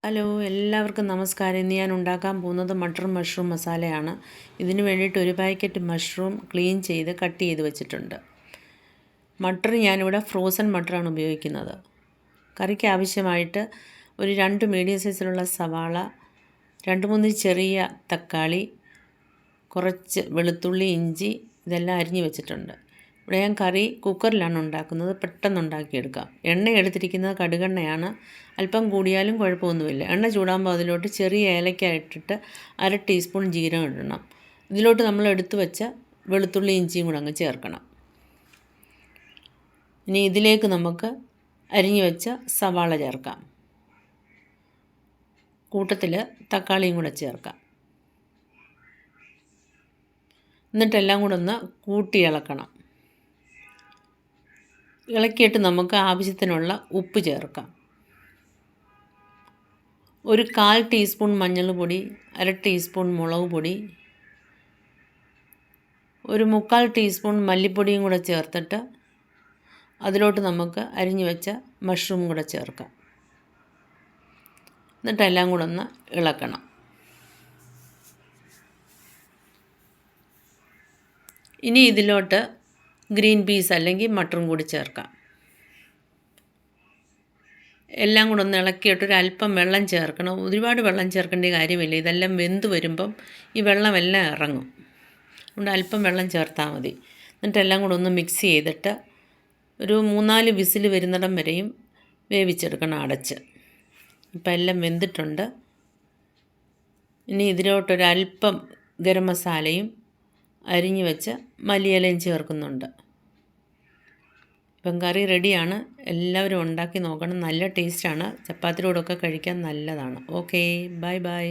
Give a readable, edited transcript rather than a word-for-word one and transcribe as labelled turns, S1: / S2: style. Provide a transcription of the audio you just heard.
S1: Hello, എല്ലാവർക്കും നമസ്കാരം. ഇന്ന് ഞാൻ ഉണ്ടാക്കാൻ പോകുന്നത് മട്ടർ മഷ്റൂം മസാലയാണ്. ഇതിന് വേണ്ടിയിട്ട് ഒരു പാക്കറ്റ് മഷ്റൂം ക്ലീൻ ചെയ്ത് കട്ട് ചെയ്ത് വെച്ചിട്ടുണ്ട്. മട്ടർ ഞാനിവിടെ ഫ്രോസൺ മട്ടറാണ് ഉപയോഗിക്കുന്നത്. കറിക്ക് ആവശ്യമായിട്ട് ഒരു 2 മീഡിയം സൈസിലുള്ള സവാള, 2-3 ചെറിയ തക്കാളി, കുറച്ച് വെളുത്തുള്ളി, ഇഞ്ചി ഇതെല്ലാം അരിഞ്ഞ് വെച്ചിട്ടുണ്ട്. ഇവിടെ ഞാൻ കറി കുക്കറിലാണ് ഉണ്ടാക്കുന്നത്. പെട്ടെന്ന് ഉണ്ടാക്കിയെടുക്കാം. എണ്ണ എടുത്തിരിക്കുന്നത് കടുകെണ്ണയാണ്. അല്പം കൂടിയാലും കുഴപ്പമൊന്നുമില്ല. എണ്ണ ചൂടാകുമ്പോൾ അതിലോട്ട് ചെറിയ ഏലക്ക ഇട്ടിട്ട് 1/2 ടീസ്പൂൺ ജീരകം ഇടണം. ഇതിലോട്ട് നമ്മൾ എടുത്തു വെച്ച വെളുത്തുള്ളി ഇഞ്ചിയും കൂടെ അങ്ങ് ചേർക്കണം. ഇനി ഇതിലേക്ക് നമുക്ക് അരിഞ്ഞു വെച്ച സവാള ചേർക്കാം. കൂട്ടത്തിൽ തക്കാളിയും കൂടെ ചേർക്കാം. എന്നിട്ടെല്ലാം കൂടെ ഒന്ന് കൂട്ടി ഇളക്കണം. ഇളക്കിയിട്ട് നമുക്ക് ആവശ്യത്തിനുള്ള ഉപ്പ് ചേർക്കാം. ഒരു 1/4 ടീസ്പൂൺ മഞ്ഞൾപ്പൊടി, 1/2 ടീസ്പൂൺ മുളക് പൊടി, ഒരു 3/4 ടീസ്പൂൺ മല്ലിപ്പൊടിയും കൂടെ ചേർത്തിട്ട് അതിലോട്ട് നമുക്ക് അരിഞ്ഞു വെച്ച മഷ്റൂം കൂടെ ചേർക്കാം. എന്നിട്ടെല്ലാം കൂടെ ഒന്ന് ഇളക്കണം. ഇനി ഇതിലോട്ട് ഗ്രീൻ പീസ് അല്ലെങ്കിൽ മട്ടറും കൂടി ചേർക്കാം. എല്ലാം കൂടെ ഒന്ന് ഇളക്കിയിട്ട് ഒരല്പം വെള്ളം ചേർക്കണം. ഒരുപാട് വെള്ളം ചേർക്കേണ്ട കാര്യമില്ല. ഇതെല്ലാം വെന്ത് വരുമ്പം ഈ വെള്ളമെല്ലാം ഇറങ്ങും. അതുകൊണ്ട് അല്പം വെള്ളം ചേർത്താൽ മതി. എന്നിട്ടെല്ലാം കൂടെ ഒന്ന് മിക്സ് ചെയ്തിട്ട് ഒരു 3-4 വിസിൽ വരുന്നിടം വരെയും വേവിച്ചെടുക്കണം അടച്ച്. ഇപ്പം എല്ലാം വെന്തിട്ടുണ്ട്. ഇനി ഇതിലോട്ടൊരല്പം ഗരം മസാലയും അരിഞ്ഞു വെച്ച് മല്ലിയിലയും ചേർക്കുന്നുണ്ട്. ഇപ്പം കറി റെഡിയാണ്. എല്ലാവരും ഉണ്ടാക്കി നോക്കണം. നല്ല ടേസ്റ്റാണ്. ചപ്പാത്തിയോടൊക്കെ കഴിക്കാൻ നല്ലതാണ്. Okay, bye bye.